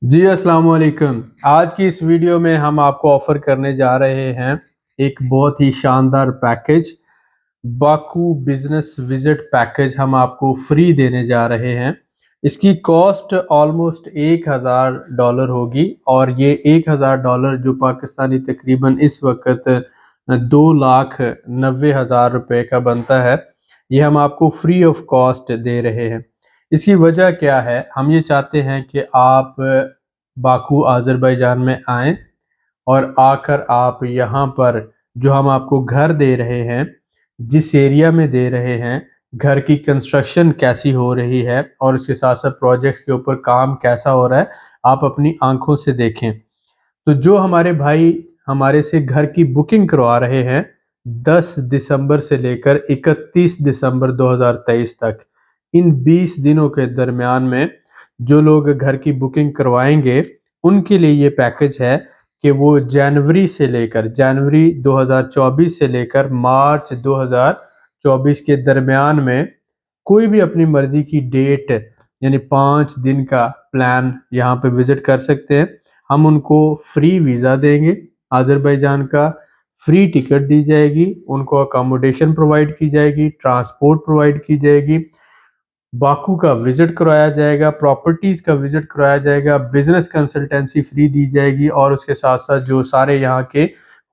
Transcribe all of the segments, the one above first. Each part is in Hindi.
जी अस्सलाम वालेकुम। आज की इस वीडियो में हम आपको ऑफ़र करने जा रहे हैं एक बहुत ही शानदार package, Baku business visit package हम आपको फ्री देने जा रहे हैं। इसकी कॉस्ट ऑलमोस्ट $1000 होगी और ये $1000 जो पाकिस्तानी तकरीबन इस वक़्त 2,90,000 रुपए का बनता है, ये हम आपको फ्री ऑफ कॉस्ट दे रहे हैं। इसकी वजह क्या है? हम ये चाहते हैं कि आप बाकू अज़रबैजान में आएँ और आकर आप यहाँ पर जो हम आपको घर दे रहे हैं, जिस एरिया में दे रहे हैं, घर की कंस्ट्रक्शन कैसी हो रही है और उसके साथ-साथ प्रोजेक्ट्स के ऊपर काम कैसा हो रहा है, आप अपनी आँखों से देखें। तो जो हमारे भाई हमारे से घर की बुकिंग करवा रहे हैं 10 दिसंबर से लेकर 31 दिसंबर 2023 तक, इन 20 दिनों के दरमियान में जो लोग घर की बुकिंग करवाएँगे, उनके लिए ये पैकेज है कि वो जनवरी 2024 से लेकर मार्च 2024 के दरमियान में कोई भी अपनी मर्ज़ी की डेट यानी 5 दिन का प्लान यहाँ पे विज़िट कर सकते हैं। हम उनको फ्री वीज़ा देंगे, अज़रबैजान का फ्री टिकट दी जाएगी, उनको अकोमोडेशन प्रोवाइड की जाएगी, ट्रांसपोर्ट प्रोवाइड की जाएगी, बाकू का विज़िट करवाया जाएगा, प्रॉपर्टीज़ का विज़िट करवाया जाएगा, बिज़नेस कंसल्टेंसी फ्री दी जाएगी और उसके साथ-साथ जो सारे यहाँ के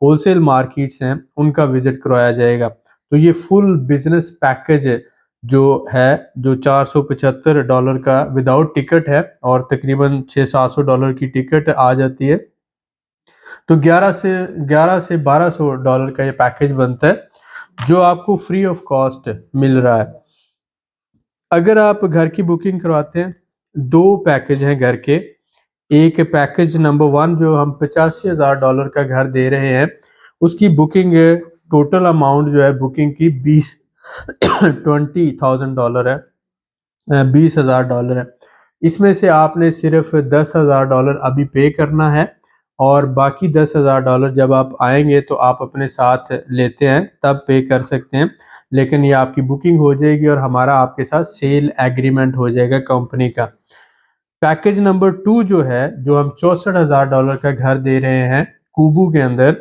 होलसेल मार्केट्स हैं, उनका विज़िट करवाया जाएगा। तो ये फुल बिज़नेस पैकेज जो है, जो $475 का विदाउट टिकट है और तकरीबन $600-700 की टिकट आ जाती है। तो 11 से $1200 का ये पैकेज बनता है, जो आपको फ्री ऑफ कॉस्ट मिल रहा है। अगर आप घर की बुकिंग करवाते हैं, 2 पैकेज हैं घर के। एक पैकेज नंबर 1 जो हम $85,000 का घर दे रहे हैं, उसकी बुकिंग टोटल अमाउंट जो है बुकिंग की 20,000 है, $20,000 है। इसमें से आपने सिर्फ़ $10,000 अभी पे करना है और बाकी $10,000 जब आप आएँगे तो आप अपने साथ लेते हैं, तब पे कर सकते हैं। लेकिन ये आपकी बुकिंग हो जाएगी और हमारा आपके साथ सेल एग्रीमेंट हो जाएगा कंपनी का। पैकेज नंबर 2 जो है, जो हम $64,000 का घर दे रहे हैं कुबू के अंदर,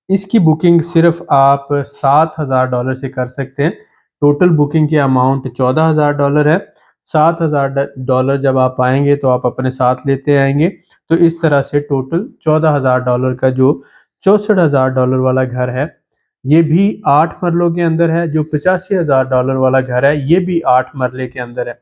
इसकी बुकिंग सिर्फ़ आप $7,000 से कर सकते हैं। टोटल बुकिंग की अमाउंट $14,000 है। $7,000 जब आप आएँगे तो आप अपने साथ लेते आएँगे। तो इस तरह से टोटल $14,000 का जो $64,000 वाला घर है, ये भी 8 मरलों के अंदर है। जो $85,000 वाला घर है, ये भी 8 मरले के अंदर है।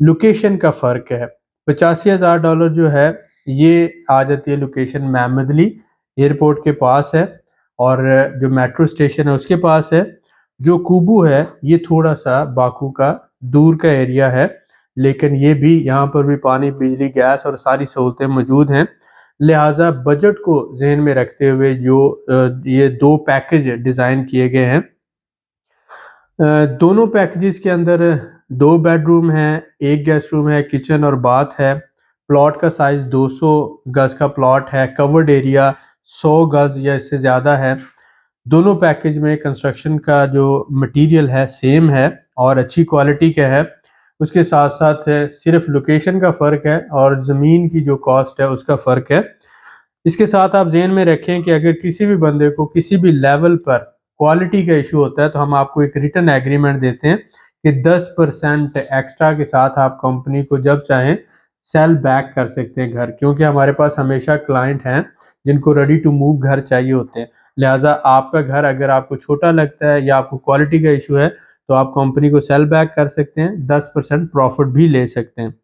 लोकेशन का फ़र्क है। $85,000 जो है, ये आ जाती है लोकेशन मेहमदली एयरपोर्ट के पास है और जो मेट्रो स्टेशन है उसके पास है। जो कुबू है, ये थोड़ा-सा बाकू का दूर का एरिया है, लेकिन ये भी यहाँ पर भी पानी, बिजली, गैस और सारी सहूलतें मौजूद हैं। लिहाज़ा बजट को ज़हन में रखते हुए जो ये 2 पैकेज डिज़ाइन किए गए हैं। दोनों पैकेजेज़ के अंदर 2 बेडरूम हैं, 1 गेस्ट रूम है, किचन और बाथ है। प्लॉट का साइज़ 200 गज़ का प्लॉट है, कवर्ड एरिया 100 गज़ या इससे ज़्यादा है। दोनों पैकेज में कंस्ट्रक्शन का जो मटीरियल है सेम है और अच्छी क्वालिटी का है। उसके साथ-साथ सिर्फ़ लोकेशन का फ़र्क है और ज़मीन की जो कॉस्ट है उसका फ़र्क है। इसके साथ आप ज़हन में रखें कि अगर किसी भी बंदे को किसी भी लेवल पर क्वालिटी का इश्यू होता है, तो हम आपको एक रिटन एग्रीमेंट देते हैं कि 10% एक्स्ट्रा के साथ आप कंपनी को जब चाहें सेल बैक कर सकते हैं घर, क्योंकि हमारे पास हमेशा क्लाइंट हैं जिनको रेडी टू मूव घर चाहिए होते हैं। लिहाज़ा आपका घर अगर आपको छोटा लगता है या आपको क्वालिटी का इश्यू है, तो आप कंपनी को सेल बैक कर सकते हैं, 10% प्रॉफ़िट भी ले सकते हैं।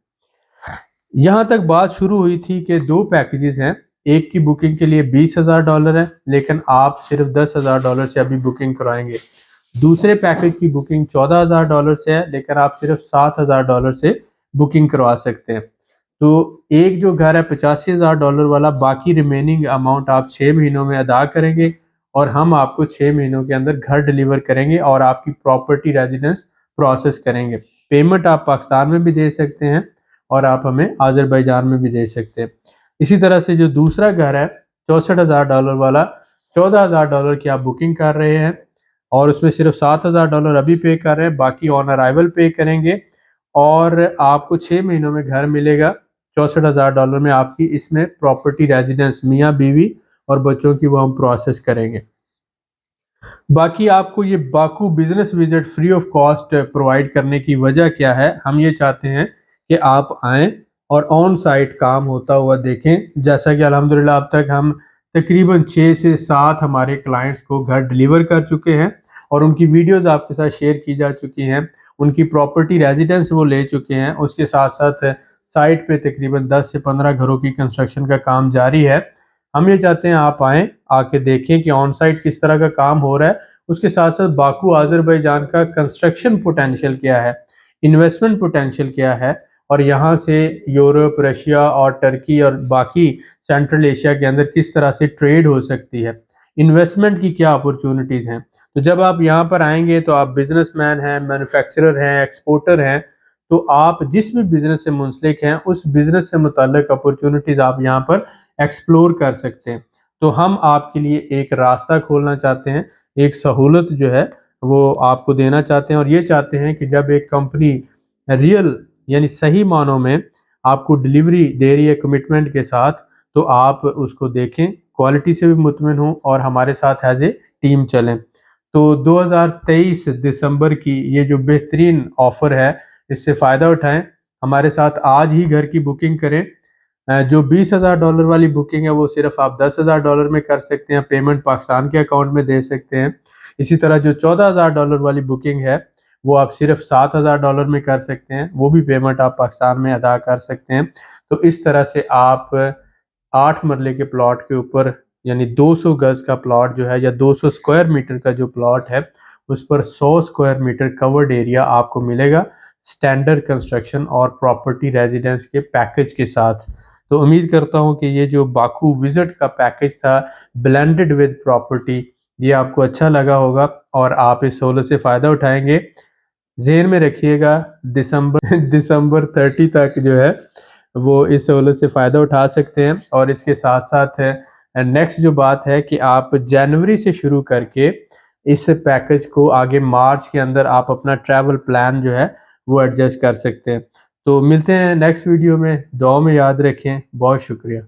यहाँ तक बात शुरू हुई थी कि 2 पैकेजेज़ हैं, एक की बुकिंग के लिए $20,000 है, लेकिन आप सिर्फ़ $10,000 से अभी बुकिंग कराएँगे। दूसरे पैकेज की बुकिंग $14,000 से है, लेकिन आप सिर्फ़ $7,000 से बुकिंग करवा सकते हैं। तो एक जो घर है $85,000 वाला, बाकी रिमेनिंग अमाउंट आप 6 महीनों में अदा करेंगे और हम आपको 6 महीनों के अंदर घर डिलीवर करेंगे और आपकी प्रॉपर्टी रेज़िडेंस प्रोसेस करेंगे। पेमेंट आप पाकिस्तान में भी दे सकते हैं और आप हमें अज़रबैजान में भी दे सकते हैं। इसी तरह से जो दूसरा घर है $64,000 वाला, $14,000 की आप बुकिंग कर रहे हैं और उसमें सिर्फ़ $7,000 अभी पे कर रहे हैं, बाकी ऑन अराइवल पे करेंगे और आपको 6 महीनों में घर मिलेगा। $64,000 में आपकी इसमें प्रॉपर्टी रेजिडेंस मियाँ बीवी और बच्चों की वो हम प्रोसेस करेंगे। बाकी आपको ये Baku business visit free of cost provide करने की वजह क्या है? हम ये चाहते हैं कि आप आएँ और ऑन साइट काम होता हुआ देखें। जैसा कि अल्हम्दुलिल्लाह अब तक हम तकरीबन 6 से 7 हमारे क्लाइंट्स को घर डिलीवर कर चुके हैं और उनकी वीडियोज़ आपके साथ शेयर की जा चुकी हैं। उनकी प्रॉपर्टी रेजिडेंस वो ले चुके हैं। उसके साथ-साथ साइट पे तकरीबन 10 से 15 घरों की कंस्ट्रक्शन का काम जारी है। हम ये चाहते हैं आप आएँ, आके देखें कि ऑन साइट किस तरह का काम हो रहा है। उसके साथ-साथ बाकू अज़रबैजान का कंस्ट्रक्शन पोटेंशियल क्या है, इन्वेस्टमेंट पोटेंशियल क्या है और यहाँ से यूरोप, रशिया और टर्की और बाकी सेंट्रल एशिया के अंदर किस तरह से ट्रेड हो सकती है, इन्वेस्टमेंट की क्या अपॉर्चुनिटीज़ हैं। तो जब आप यहाँ पर आएँगे तो आप बिज़नेसमैन हैं, मैन्युफैक्चरर हैं, एक्सपोर्टर हैं, तो आप जिस भी बिज़नेस से मुंसलिक हैं, उस बिज़नेस से मुतल्लिक अपॉर्चुनिटीज़ आप यहाँ पर एक्सप्लोर कर सकते हैं। तो हम आपके लिए एक रास्ता खोलना चाहते हैं, एक सहूलत जो है वो आपको देना चाहते हैं और ये चाहते हैं कि जब एक कंपनी रियल यानी सही मानों में आपको डिलीवरी दे रही है कमिटमेंट के साथ, तो आप उसको देखें, क्वालिटी से भी मुतमिन हों और हमारे साथ एज़ ए टीम चलें। तो 2023 दिसंबर की ये जो बेहतरीन ऑफ़र है, इससे फ़ायदा उठाएँ। हमारे साथ आज ही घर की बुकिंग करें। जो $20,000 वाली बुकिंग है वो सिर्फ आप $10,000 में कर सकते हैं, पेमेंट पाकिस्तान के अकाउंट में दे सकते हैं। इसी तरह जो $14,000 वाली बुकिंग है, वो आप सिर्फ $7,000 में कर सकते हैं, वो भी पेमेंट आप पाकिस्तान में अदा कर सकते हैं। तो इस तरह से आप 8 मरले के प्लॉट के ऊपर यानी 200 गज़ का प्लॉट जो है या 200 स्क्वायर मीटर का जो प्लॉट है, उस पर 100 स्क्वायर मीटर कवर्ड एरिया आपको मिलेगा, स्टैंडर्ड कंस्ट्रक्शन और प्रॉपर्टी रेज़िडेंस के पैकेज के साथ। तो उम्मीद करता हूँ कि ये जो बाकू विज़िट का पैकेज था ब्लेंडेड विद प्रॉपर्टी, ये आपको अच्छा लगा होगा और आप इस सहूलत से फ़ायदा उठाएँगे। ज़हन में रखिएगा दिसंबर दिसंबर 30 तक जो है वो इस सहूलत से फ़ायदा उठा सकते हैं और इसके साथ-साथ नेक्स्ट जो बात है कि आप जनवरी से शुरू करके इस पैकेज को आगे मार्च के अंदर आप अपना ट्रैवल प्लान जो है वो एडजस्ट कर सकते हैं। तो मिलते हैं नेक्स्ट वीडियो में, दुआ में याद रखें। बहुत शुक्रिया।